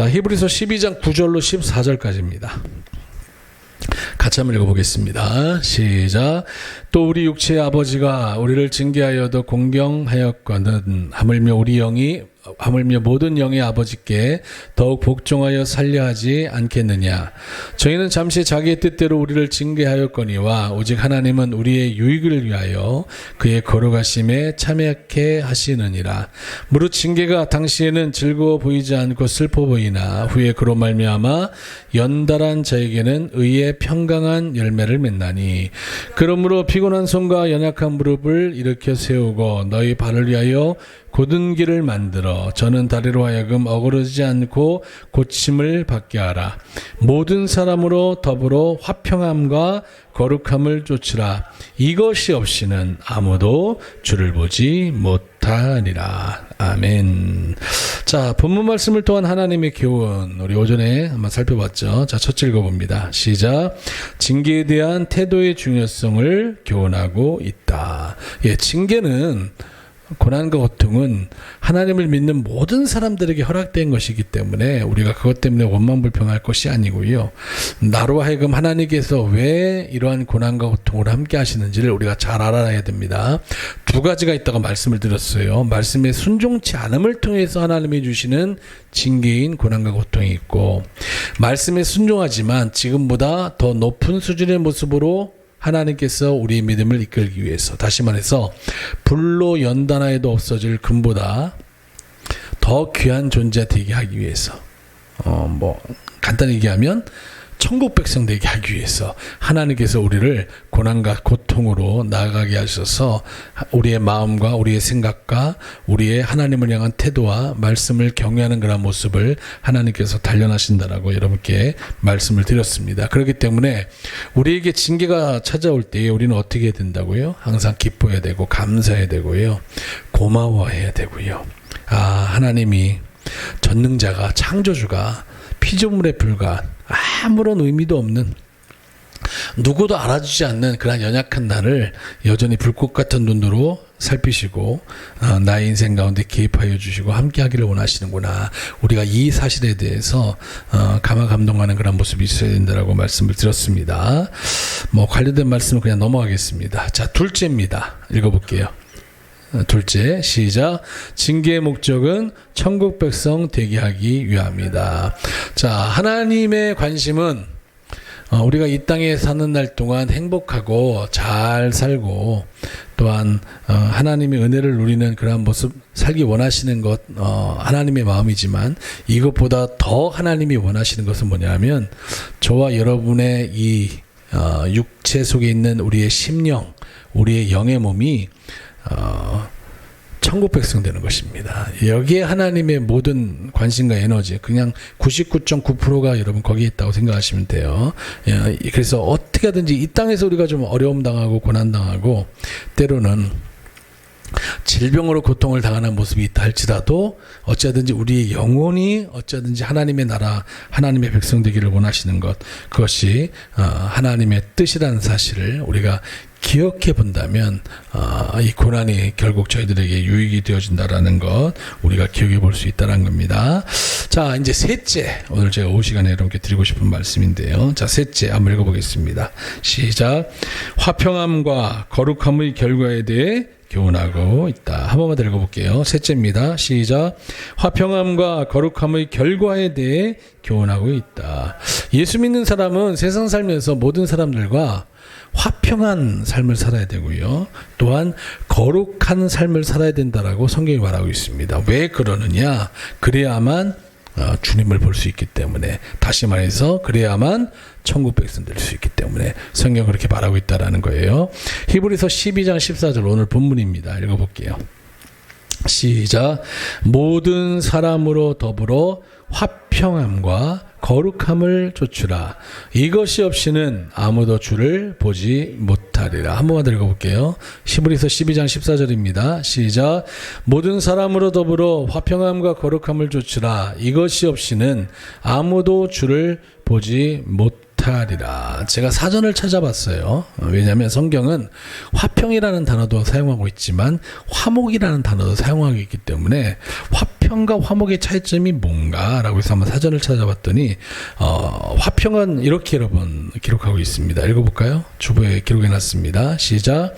자, 히브리서 12장 9절로 14절까지입니다. 같이 한번 읽어보겠습니다. 시작. 또 우리 육체의 아버지가 우리를 징계하여도 공경하였거든 하물며 모든 영의 아버지께 더욱 복종하여 살려하지 않겠느냐. 저희는 잠시 자기의 뜻대로 우리를 징계하였거니와 오직 하나님은 우리의 유익을 위하여 그의 거룩하심에 참여케 하시느니라. 무릇 징계가 당시에는 즐거워 보이지 않고 슬퍼 보이나 후에 그로 말미암아 연달한 자에게는 의의 평강한 열매를 맺나니. 그러므로 피곤한 손과 연약한 무릎을 일으켜 세우고 너희 발을 위하여 곧은 길을 만들어 저는 다리로 하여금 어그러지지 않고 고침을 받게 하라. 모든 사람으로 더불어 화평함과 거룩함을 쫓으라. 이것이 없이는 아무도 주를 보지 못하리라. 아멘. 자, 본문 말씀을 통한 하나님의 교훈 우리 오전에 한번 살펴봤죠. 자, 첫째 읽어봅니다. 시작. 징계에 대한 태도의 중요성을 교훈하고 있다. 예, 징계는 고난과 고통은 하나님을 믿는 모든 사람들에게 허락된 것이기 때문에 우리가 그것 때문에 원망불평할 것이 아니고요. 나로 하여금 하나님께서 왜 이러한 고난과 고통을 함께 하시는지를 우리가 잘 알아야 됩니다. 두 가지가 있다고 말씀을 드렸어요. 말씀에 순종치 않음을 통해서 하나님이 주시는 징계인 고난과 고통이 있고, 말씀에 순종하지만 지금보다 더 높은 수준의 모습으로 하나님께서 우리의 믿음을 이끌기 위해서, 다시 말해서 불로 연단하여도 없어질 금보다 더 귀한 존재 되게 하기 위해서, 간단히 얘기하면 천국 백성 되게 하기 위해서 하나님께서 우리를 고난과 고통으로 나아가게 하셔서 우리의 마음과 우리의 생각과 우리의 하나님을 향한 태도와 말씀을 경외하는 그런 모습을 하나님께서 단련하신다라고 여러분께 말씀을 드렸습니다. 그렇기 때문에 우리에게 징계가 찾아올 때 우리는 어떻게 해야 된다고요? 항상 기뻐해야 되고 감사해야 되고요. 고마워해야 되고요. 하나님이 전능자가, 창조주가 피조물에 불과한 아무런 의미도 없는, 누구도 알아주지 않는 그런 연약한 나를 여전히 불꽃 같은 눈으로 살피시고 나의 인생 가운데 개입하여 주시고 함께 하기를 원하시는구나. 우리가 이 사실에 대해서 감화감동하는 그런 모습이 있어야 된다라고 말씀을 드렸습니다. 관련된 말씀은 그냥 넘어가겠습니다. 자, 둘째입니다. 읽어볼게요. 둘째, 시작. 징계의 목적은 천국 백성 되게 하기 위함이다. 자, 하나님의 관심은 우리가 이 땅에 사는 날 동안 행복하고 잘 살고, 또한 하나님의 은혜를 누리는 그런 모습 살기 원하시는 것, 하나님의 마음이지만 이것보다 더 하나님이 원하시는 것은 뭐냐면, 저와 여러분의 이 육체 속에 있는 우리의 심령, 우리의 영의 몸이 천국 백성 되는 것입니다. 여기에 하나님의 모든 관심과 에너지, 그냥 99.9%가 여러분 거기에 있다고 생각하시면 돼요. 그래서 어떻게 하든지 이 땅에서 우리가 좀 어려움 당하고 고난 당하고 때로는 질병으로 고통을 당하는 모습이 있다 할지라도 어찌하든지 우리의 영혼이 어찌하든지 하나님의 나라, 하나님의 백성 되기를 원하시는 것, 그것이 하나님의 뜻이라는 사실을 우리가 기억해 본다면 이 고난이 결국 저희들에게 유익이 되어진다라는 것 우리가 기억해 볼 수 있다는 겁니다. 자, 이제 셋째, 오늘 제가 오후 시간에 여러분께 드리고 싶은 말씀인데요. 자, 셋째 한번 읽어보겠습니다. 시작. 화평함과 거룩함의 결과에 대해 교훈하고 있다. 한 번만 더 읽어볼게요. 셋째입니다. 시작. 화평함과 거룩함의 결과에 대해 교훈하고 있다. 예수 믿는 사람은 세상 살면서 모든 사람들과 화평한 삶을 살아야 되고요. 또한 거룩한 삶을 살아야 된다라고 성경이 말하고 있습니다. 왜 그러느냐? 그래야만 주님을 볼 수 있기 때문에, 다시 말해서 그래야만 천국 백성 될 수 있기 때문에 성경은 그렇게 말하고 있다라는 거예요. 히브리서 12장 14절 오늘 본문입니다. 읽어볼게요. 시작. 모든 사람으로 더불어 화평함과 거룩함을 좇으라. 이것이 없이는 아무도 주를 보지 못하리라. 한 번만 더 읽어볼게요. 히브리서 12장 14절입니다. 시작. 모든 사람으로 더불어 화평함과 거룩함을 좇으라. 이것이 없이는 아무도 주를 보지 못하리라. 제가 사전을 찾아봤어요. 왜냐하면 성경은 화평이라는 단어도 사용하고 있지만 화목이라는 단어도 사용하고 있기 때문에 화평 화평과 화목의 차이점이 뭔가라고 해서 한번 사전을 찾아봤더니 화평은 이렇게 여러분 기록하고 있습니다. 읽어볼까요? 주보에 기록해놨습니다. 시작.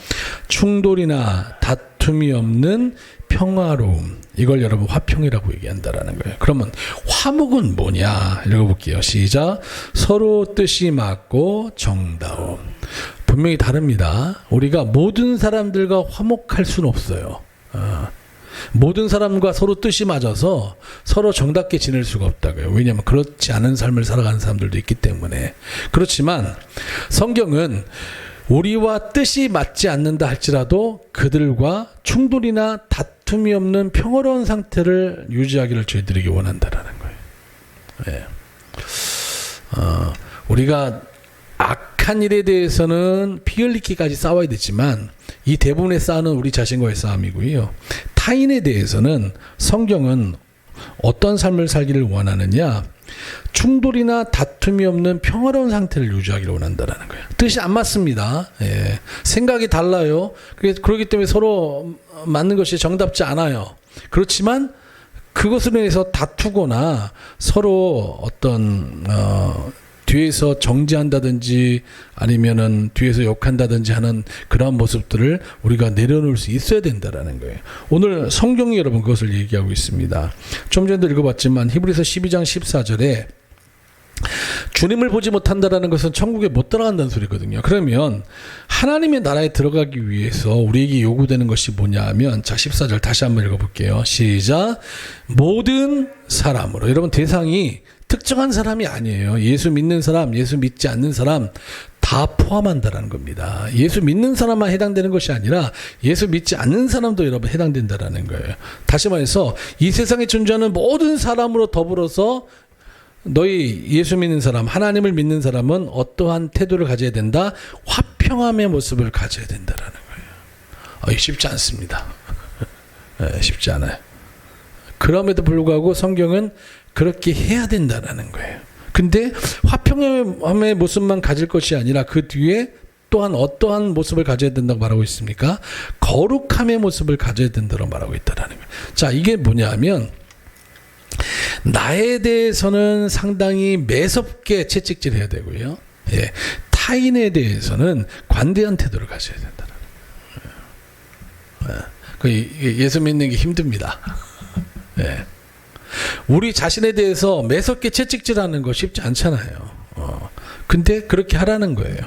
충돌이나 다툼이 없는 평화로움. 이걸 여러분 화평이라고 얘기한다라는 거예요. 그러면 화목은 뭐냐? 읽어볼게요. 시작. 서로 뜻이 맞고 정다움. 분명히 다릅니다. 우리가 모든 사람들과 화목할 수는 없어요. 모든 사람과 서로 뜻이 맞아서 서로 정답게 지낼 수가 없다고요. 왜냐하면 그렇지 않은 삶을 살아가는 사람들도 있기 때문에. 그렇지만 성경은 우리와 뜻이 맞지 않는다 할지라도 그들과 충돌이나 다툼이 없는 평화로운 상태를 유지하기를 저희들에게 원한다라는 거예요. 네. 우리가 악한 일에 대해서는 피 흘리기까지 싸워야 되지만 이 대부분의 싸움은 우리 자신과의 싸움이고요. 타인에 대해서는 성경은 어떤 삶을 살기를 원하느냐? 충돌이나 다툼이 없는 평화로운 상태를 유지하기를 원한다라는 거예요. 뜻이 안 맞습니다. 예. 생각이 달라요. 그렇기 때문에 서로 맞는 것이 정답지 않아요. 그렇지만 그것으로 인해서 다투거나 서로 어떤 뒤에서 정지한다든지 아니면은 뒤에서 욕한다든지 하는 그런 모습들을 우리가 내려놓을 수 있어야 된다라는 거예요. 오늘 성경이 여러분 그것을 얘기하고 있습니다. 좀 전에도 읽어봤지만 히브리서 12장 14절에 주님을 보지 못한다라는 것은 천국에 못 들어간다는 소리거든요. 그러면 하나님의 나라에 들어가기 위해서 우리에게 요구되는 것이 뭐냐 하면, 자 14절 다시 한번 읽어볼게요. 시작. 모든 사람으로. 여러분 대상이 특정한 사람이 아니에요. 예수 믿는 사람, 예수 믿지 않는 사람 다 포함한다라는 겁니다. 예수 믿는 사람만 해당되는 것이 아니라 예수 믿지 않는 사람도 여러분 해당된다라는 거예요. 다시 말해서 이 세상에 존재하는 모든 사람으로 더불어서 너희 예수 믿는 사람, 하나님을 믿는 사람은 어떠한 태도를 가져야 된다? 화평함의 모습을 가져야 된다라는 거예요. 쉽지 않습니다. 쉽지 않아요. 그럼에도 불구하고 성경은 그렇게 해야 된다라는 거예요. 근데 화평함의 모습만 가질 것이 아니라 그 뒤에 또한 어떠한 모습을 가져야 된다고 말하고 있습니까? 거룩함의 모습을 가져야 된다고 말하고 있다라는 거예요. 자, 이게 뭐냐면 나에 대해서는 상당히 매섭게 채찍질해야 되고요. 예, 타인에 대해서는 관대한 태도를 가져야 된다는 거예요. 예수 믿는 게 힘듭니다. 예. 우리 자신에 대해서 매섭게 채찍질하는 거 쉽지 않잖아요. 근데 그렇게 하라는 거예요.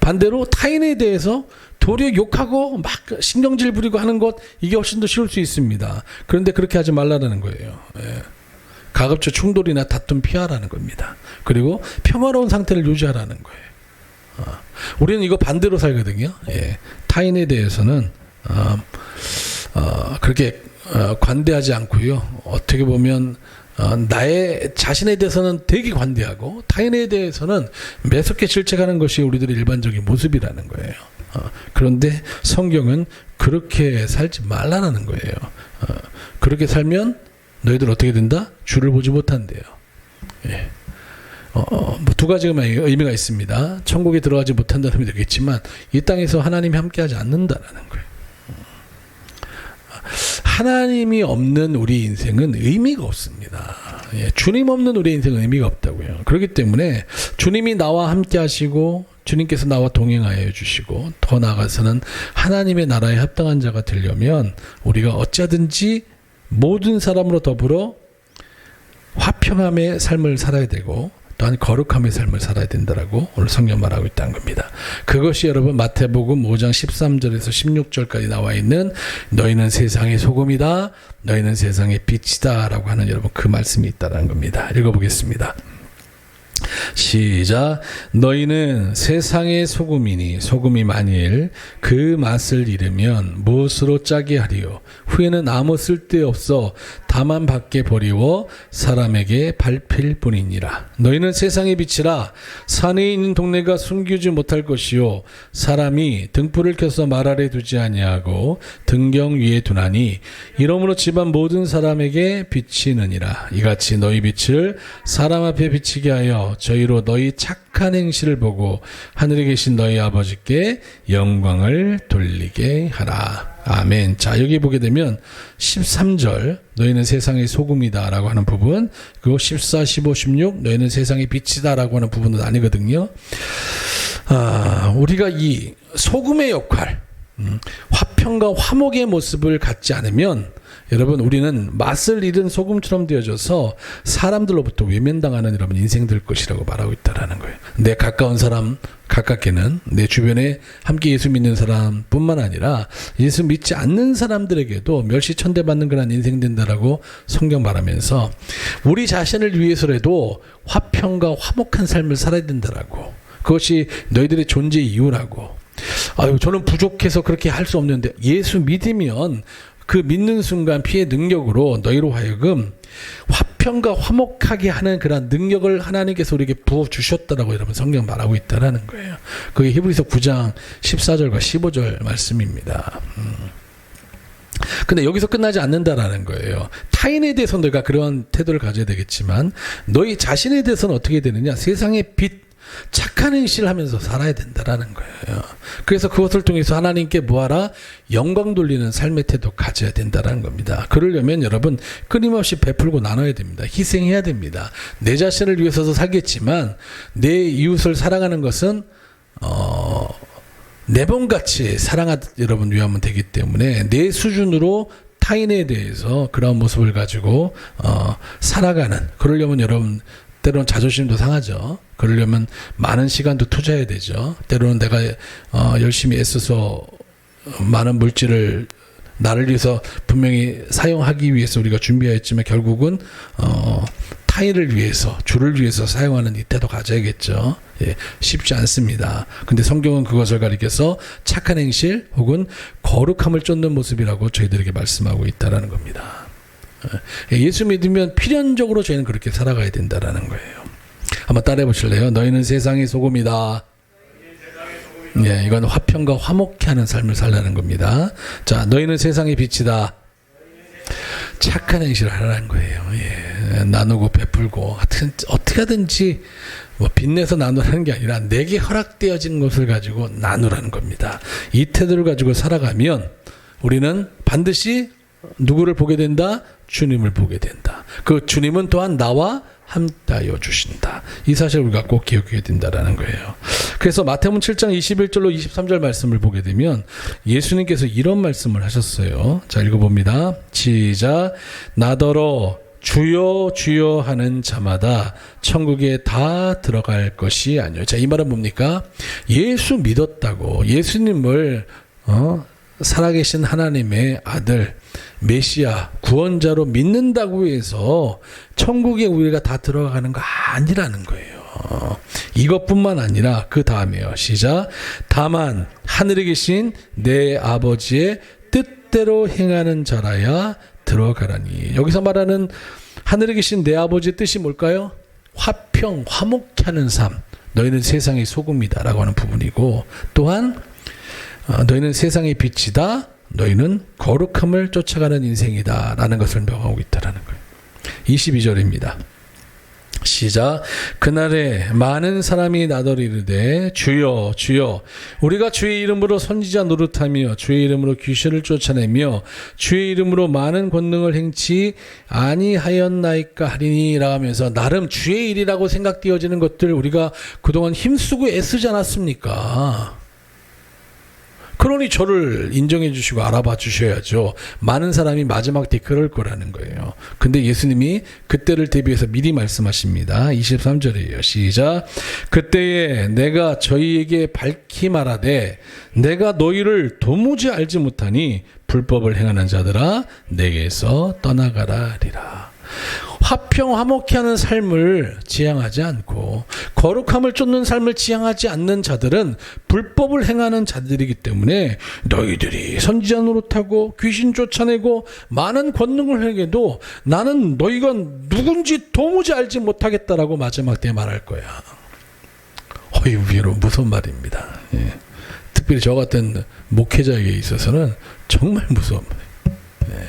반대로 타인에 대해서 도리어 욕하고 막 신경질 부리고 하는 것, 이게 훨씬 더 쉬울 수 있습니다. 그런데 그렇게 하지 말라는 거예요. 예. 가급적 충돌이나 다툼 피하라는 겁니다. 그리고 평화로운 상태를 유지하라는 거예요. 우리는 이거 반대로 살거든요. 예. 타인에 대해서는 그렇게 관대하지 않고요. 어떻게 보면 나의 자신에 대해서는 되게 관대하고 타인에 대해서는 매섭게 질책하는 것이 우리들의 일반적인 모습이라는 거예요. 그런데 성경은 그렇게 살지 말라는 거예요. 그렇게 살면 너희들 어떻게 된다? 주를 보지 못한대요. 예. 두 가지 의미가 있습니다. 천국에 들어가지 못한다는 의미도 있겠지만 이 땅에서 하나님이 함께하지 않는다라는 거예요. 하나님이 없는 우리 인생은 의미가 없습니다. 예, 주님 없는 우리 인생은 의미가 없다고요. 그렇기 때문에 주님이 나와 함께 하시고 주님께서 나와 동행하여 주시고 더 나아가서는 하나님의 나라에 합당한 자가 되려면 우리가 어찌하든지 모든 사람으로 더불어 화평함의 삶을 살아야 되고 또한 거룩함의 삶을 살아야 된다라고 오늘 성경 말하고 있다는 겁니다. 그것이 여러분 마태복음 5장 13절에서 16절까지 나와 있는 너희는 세상의 소금이다, 너희는 세상의 빛이다 라고 하는 여러분 그 말씀이 있다는 겁니다. 읽어보겠습니다. 시작. 너희는 세상의 소금이니 소금이 만일 그 맛을 잃으면 무엇으로 짜게 하리요? 후에는 아무 쓸데없어 다만 밖에 버리워 사람에게 밟힐 뿐이니라. 너희는 세상의 빛이라. 산에 있는 동네가 숨기지 못할 것이요 사람이 등불을 켜서 말 아래 두지 아니하고 등경 위에 두나니 이러므로 집안 모든 사람에게 비치느니라. 이같이 너희 빛을 사람 앞에 비치게 하여 저희로 너희 착한 행실을 보고 하늘에 계신 너희 아버지께 영광을 돌리게 하라. 아멘. 자, 여기 보게 되면 13절 너희는 세상의 소금이다 라고 하는 부분, 그리고 14, 15, 16 너희는 세상의 빛이다 라고 하는 부분은 아니거든요. 우리가 이 소금의 역할, 화평과 화목의 모습을 갖지 않으면 여러분 우리는 맛을 잃은 소금처럼 되어져서 사람들로부터 외면당하는 여러분 인생 될 것이라고 말하고 있다라는 거예요. 내 가까운 사람 가깝게는 내 주변에 함께 예수 믿는 사람뿐만 아니라 예수 믿지 않는 사람들에게도 멸시천대받는 그런 인생 된다라고 성경 말하면서 우리 자신을 위해서라도 화평과 화목한 삶을 살아야 된다라고, 그것이 너희들의 존재의 이유라고. 저는 부족해서 그렇게 할 수 없는데 예수 믿으면 그 믿는 순간 피의 능력으로 너희로 하여금 화평과 화목하게 하는 그런 능력을 하나님께서 우리에게 부어주셨다라고 여러분 성경 말하고 있다라는 거예요. 그게 히브리서 9장 14절과 15절 말씀입니다. 근데 여기서 끝나지 않는다라는 거예요. 타인에 대해서 너희가 그런 태도를 가져야 되겠지만 너희 자신에 대해서는 어떻게 되느냐, 세상의 빛, 착한 행실을 하면서 살아야 된다라는 거예요. 그래서 그것을 통해서 하나님께 뭐하라? 영광 돌리는 삶의 태도 가져야 된다라는 겁니다. 그러려면 여러분 끊임없이 베풀고 나눠야 됩니다. 희생해야 됩니다. 내 자신을 위해서도 살겠지만 내 이웃을 사랑하는 것은 내 몸같이 여러분 위하면 되기 때문에 내 수준으로 타인에 대해서 그런 모습을 가지고 살아가는, 그러려면 여러분 때로는 자존심도 상하죠. 그러려면 많은 시간도 투자해야 되죠. 때로는 내가 열심히 애써서 많은 물질을 나를 위해서 분명히 사용하기 위해서 우리가 준비하였지만 결국은 타인을 위해서, 주를 위해서 사용하는 이 태도 가져야겠죠. 예, 쉽지 않습니다. 근데 성경은 그것을 가리켜서 착한 행실 혹은 거룩함을 쫓는 모습이라고 저희들에게 말씀하고 있다라는 겁니다. 예수 믿으면 필연적으로 저희는 그렇게 살아가야 된다라는 거예요. 한번 따라해 보실래요? 너희는 세상의 소금이다. 예, 이건 화평과 화목케 하는 삶을 살라는 겁니다. 자, 너희는 세상의 빛이다. 착한 행실을 하라는 거예요. 예, 나누고 베풀고 하여튼 어떻게 하든지 빚내서 나누라는 게 아니라 내게 허락되어진 것을 가지고 나누라는 겁니다. 이 태도를 가지고 살아가면 우리는 반드시 누구를 보게 된다? 주님을 보게 된다. 그 주님은 또한 나와 함께하여 주신다. 이 사실을 우리가 꼭 기억해야 된다라는 거예요. 그래서 마태복음 7장 21절로 23절 말씀을 보게 되면 예수님께서 이런 말씀을 하셨어요. 자, 읽어봅니다. 시작. 나더러 주여 주여 하는 자마다 천국에 다 들어갈 것이 아니요. 자, 이 말은 뭡니까? 예수 믿었다고, 예수님을 살아계신 하나님의 아들, 메시아, 구원자로 믿는다고 해서 천국에 우리가 다 들어가는 거 아니라는 거예요. 이것뿐만 아니라 그 다음에요. 시작. 다만 하늘에 계신 내 아버지의 뜻대로 행하는 자라야 들어가라니. 여기서 말하는 하늘에 계신 내 아버지의 뜻이 뭘까요? 화평, 화목케 하는 삶. 너희는 세상의 소금이다 라고 하는 부분이고, 또한 너희는 세상의 빛이다. 너희는 거룩함을 쫓아가는 인생이다 라는 것을 명하고 있다라는 거예요. 22절입니다. 시작. 그날에 많은 사람이 나더러 이르되 주여 주여 우리가 주의 이름으로 선지자 노릇하며 주의 이름으로 귀신을 쫓아내며 주의 이름으로 많은 권능을 행치 아니하였나이까 하리니 라면서 나름 주의 일이라고 생각되어지는 것들 우리가 그동안 힘쓰고 애쓰지 않았습니까? 그러니 저를 인정해 주시고 알아봐 주셔야죠. 많은 사람이 마지막 때 그럴 거라는 거예요. 근데 예수님이 그때를 대비해서 미리 말씀하십니다. 23절이에요. 시작. 그때에 내가 저희에게 밝히 말하되 내가 너희를 도무지 알지 못하니 불법을 행하는 자들아 내게서 떠나가라 하리라. 화평 화목케 하는 삶을 지향하지 않고 거룩함을 쫓는 삶을 지향하지 않는 자들은 불법을 행하는 자들이기 때문에 너희들이 선지자 노릇하고 귀신 쫓아내고 많은 권능을 행해도 나는 너희가 누군지 도무지 알지 못하겠다라고 마지막 때 말할 거야. 여러분 무서운 말입니다. 예. 특별히 저 같은 목회자에게 있어서는 정말 무서운 말이에요. 예.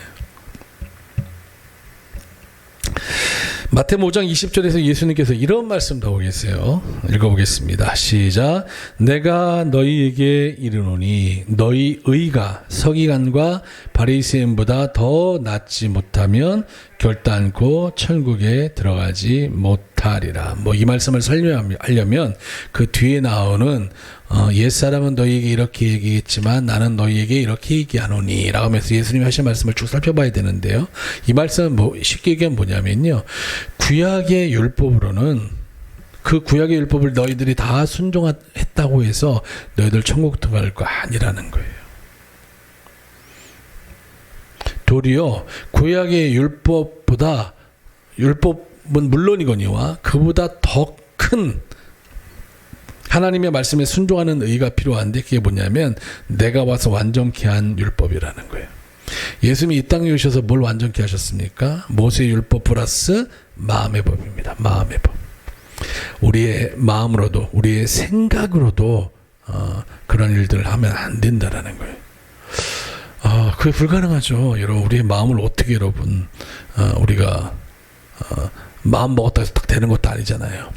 마태복음 5장 20절에서 예수님께서 이런 말씀 하고 계세요. 읽어보겠습니다. 시작. 내가 너희에게 이르노니 너희 의가 서기관과 바리새인보다 더 낫지 못하면 결단코 천국에 들어가지 못하리라. 이 말씀을 설명하려면 그 뒤에 나오는 옛사람은 너희에게 이렇게 얘기했지만 나는 너희에게 이렇게 얘기하노니 라고 하면서 예수님이 하신 말씀을 쭉 살펴봐야 되는데요. 이 말씀은 쉽게 얘기하면 뭐냐면요. 구약의 율법으로는 그 구약의 율법을 너희들이 다 순종했다고 해서 너희들 천국 들어갈 거 아니라는 거예요. 도리어 구약의 율법은 물론이거니와 그보다 더 큰 하나님의 말씀에 순종하는 의가 필요한데 그게 뭐냐면 내가 와서 완전케 한 율법이라는 거예요. 예수님이 이 땅에 오셔서 뭘 완전케 하셨습니까? 모세의 율법 플러스 마음의 법입니다. 마음의 법. 우리의 마음으로도 우리의 생각으로도 그런 일들을 하면 안 된다라는 거예요. 그게 불가능하죠. 여러분 우리의 마음을 어떻게 우리가 마음 먹었다 해서 딱 되는 것도 아니잖아요.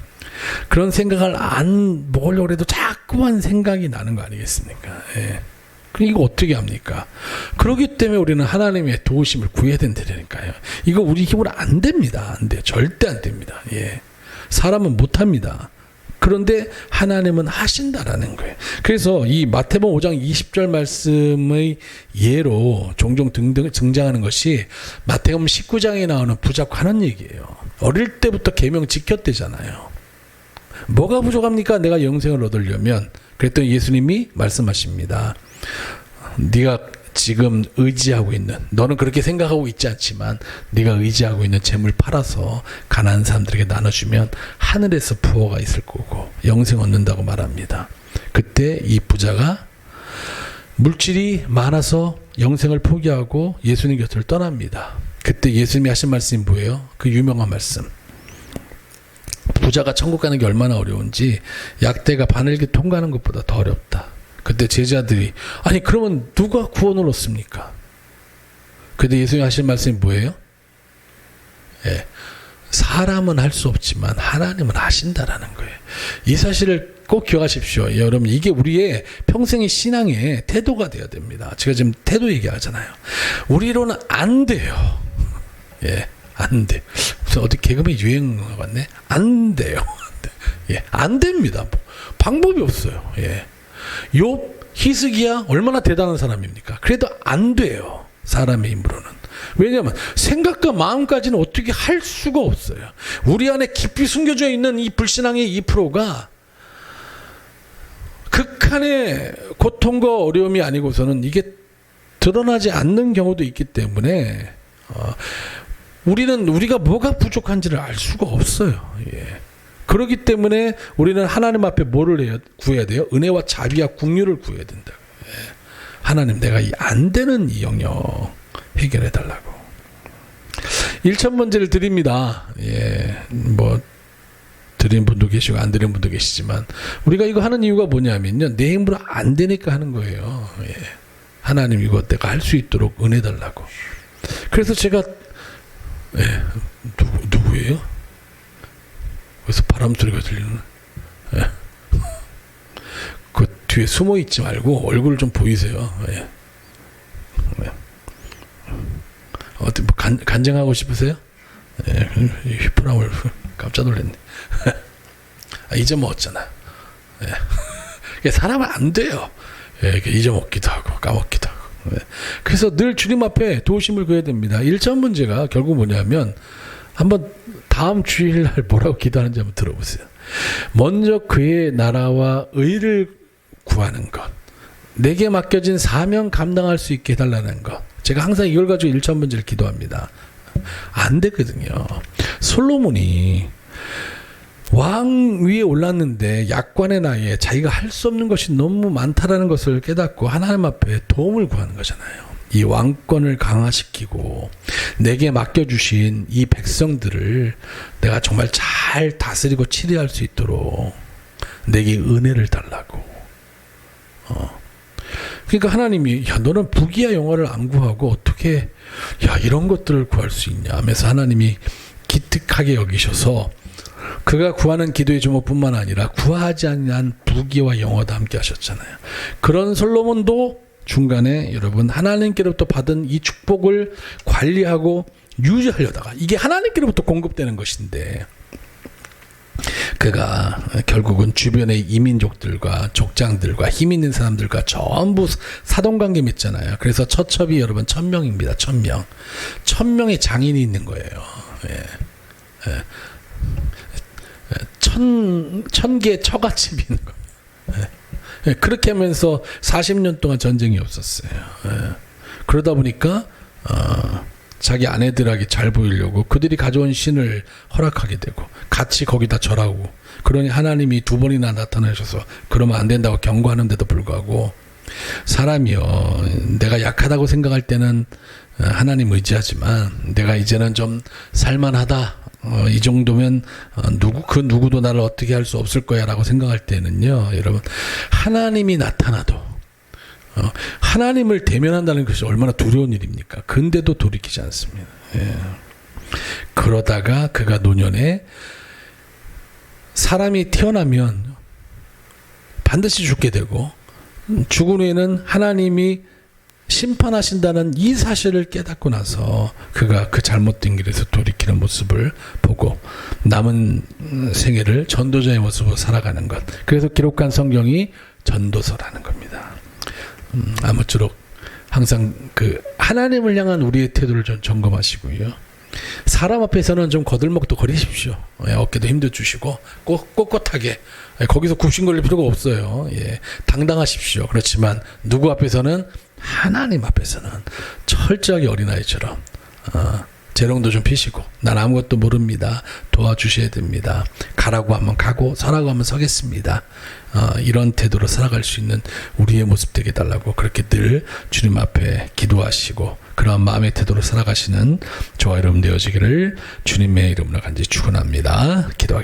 그런 생각을 안 먹으려고 해도 자꾸만 생각이 나는 거 아니겠습니까? 예. 그럼 이거 어떻게 합니까? 그렇기 때문에 우리는 하나님의 도우심을 구해야 된다니까요. 이거 우리 힘으로 안 됩니다. 안 돼요. 절대 안 됩니다. 예. 사람은 못 합니다. 그런데 하나님은 하신다라는 거예요. 그래서 이 마태복음 5장 20절 말씀의 예로 종종 등장하는 것이 마태복음 19장에 나오는 부자 관원 얘기예요. 어릴 때부터 계명 지켰대잖아요. 뭐가 부족합니까? 내가 영생을 얻으려면. 그랬더니 예수님이 말씀하십니다. 네가 지금 의지하고 있는, 너는 그렇게 생각하고 있지 않지만 네가 의지하고 있는 재물 팔아서 가난한 사람들에게 나눠주면 하늘에서 부어가 있을 거고 영생 얻는다고 말합니다. 그때 이 부자가 물질이 많아서 영생을 포기하고 예수님 곁을 떠납니다. 그때 예수님이 하신 말씀이 뭐예요? 그 유명한 말씀. 부자가 천국 가는 게 얼마나 어려운지 약대가 바늘길 통과하는 것보다 더 어렵다. 그때 제자들이 아니 그러면 누가 구원을 얻습니까? 그때 예수님이 하신 말씀이 뭐예요? 예, 사람은 할 수 없지만 하나님은 하신다라는 거예요. 이 사실을 꼭 기억하십시오. 여러분 이게 우리의 평생의 신앙의 태도가 돼야 됩니다. 제가 지금 태도 얘기하잖아요. 우리로는 안 돼요. 예, 안 돼. 어디 개그맨 유행 같네. 안 돼요. 예, 안 됩니다. 방법이 없어요. 예. 욥, 히스기야 얼마나 대단한 사람입니까? 그래도 안 돼요. 사람의 힘으로는. 왜냐하면 생각과 마음까지는 어떻게 할 수가 없어요. 우리 안에 깊이 숨겨져 있는 이 불신앙의 2%가 극한의 고통과 어려움이 아니고서는 이게 드러나지 않는 경우도 있기 때문에 우리가 뭐가 부족한지를 알 수가 없어요. 예. 그렇기 때문에 우리는 하나님 앞에 뭐를 구해야 돼요? 은혜와 자비와 긍휼을 구해야 된다. 예. 하나님 내가 안 되는 이 영역 해결해 달라고. 1천 문제를 드립니다. 예. 드린 분도 계시고 안 드린 분도 계시지만 우리가 이거 하는 이유가 뭐냐면요. 내 힘으로 안 되니까 하는 거예요. 예. 하나님 이거 내가 할 수 있도록 은혜 달라고. 그래서 제가 누구예요? 그래서 바람 소리가 들리는. 예. 그 뒤에 숨어 있지 말고 얼굴을 좀 보이세요. 예. 어떻게 간증하고 싶으세요? 예. 휘프람을 깜짝 놀랐네. 이제 먹었잖아. 예. 사람은 안 돼요. 예. 잊어먹기도 하고 까먹기도 하고. 예. 그래서 늘 주님 앞에 도우심을 구해야 됩니다. 1차 문제가 결국 뭐냐면 한번 다음 주일날 뭐라고 기도하는지 한번 들어보세요. 먼저 그의 나라와 의를 구하는 것, 내게 맡겨진 사명 감당할 수 있게 해달라는 것. 제가 항상 이걸 가지고 1차 문제를 기도합니다. 안 되거든요. 솔로몬이 왕 위에 올랐는데 약관의 나이에 자기가 할 수 없는 것이 너무 많다라는 것을 깨닫고 하나님 앞에 도움을 구하는 거잖아요. 이 왕권을 강화시키고 내게 맡겨주신 이 백성들을 내가 정말 잘 다스리고 치리할 수 있도록 내게 은혜를 달라고. 그러니까 하나님이 너는 부귀와 영화를 안 구하고 어떻게 이런 것들을 구할 수 있냐 하면서 하나님이 귀하게 여기셔서 그가 구하는 기도의 제목뿐만 아니라 구하지 아니한 부귀와 영화도 함께 하셨잖아요. 그런 솔로몬도 중간에 여러분 하나님께로부터 받은 이 축복을 관리하고 유지하려다가 이게 하나님께로부터 공급되는 것인데 그가 결국은 주변의 이민족들과 족장들과 힘 있는 사람들과 전부 사돈관계 맺잖아요. 그래서 처첩이 여러분 1000명입니다. 1000명. 1000명의 장인이 있는 거예요. 예. 예. 1000개의 처갓집이 있는 거예요. 예. 그렇게 하면서 40년 동안 전쟁이 없었어요. 예. 그러다 보니까 자기 아내들에게 잘 보이려고 그들이 가져온 신을 허락하게 되고 같이 거기다 절하고 그러니 하나님이 2번이나 나타나셔서 그러면 안 된다고 경고하는데도 불구하고 사람이요 내가 약하다고 생각할 때는 하나님 의지하지만 내가 이제는 좀 살만하다 이 정도면 누구도 나를 어떻게 할 수 없을 거야 라고 생각할 때는요 여러분 하나님이 나타나도 하나님을 대면한다는 것이 얼마나 두려운 일입니까? 근데도 돌이키지 않습니다. 예. 그러다가 그가 노년에 사람이 태어나면 반드시 죽게 되고 죽은 후에는 하나님이 심판하신다는 이 사실을 깨닫고 나서 그가 그 잘못된 길에서 돌이키는 모습을 보고 남은 생애를 전도자의 모습으로 살아가는 것. 그래서 기록한 성경이 전도서라는 겁니다. 아무쪼록 항상 그 하나님을 향한 우리의 태도를 좀 점검하시고요. 사람 앞에서는 좀 거들먹도 거리십시오. 예, 어깨도 힘도 주시고 꼿꼿하게 거기서 굽신거릴 필요가 없어요. 예, 당당하십시오. 그렇지만 누구 앞에서는 하나님 앞에서는 철저하게 어린아이처럼 재롱도 좀 피시고 난 아무것도 모릅니다. 도와주셔야 됩니다. 가라고 하면 가고 서라고 하면 서겠습니다. 이런 태도로 살아갈 수 있는 우리의 모습 되게 달라고 그렇게 늘 주님 앞에 기도하시고 그런 마음의 태도로 살아가시는 저와 여러분 되어지기를 주님의 이름으로 간절히 축원합니다. 기도하겠습니다.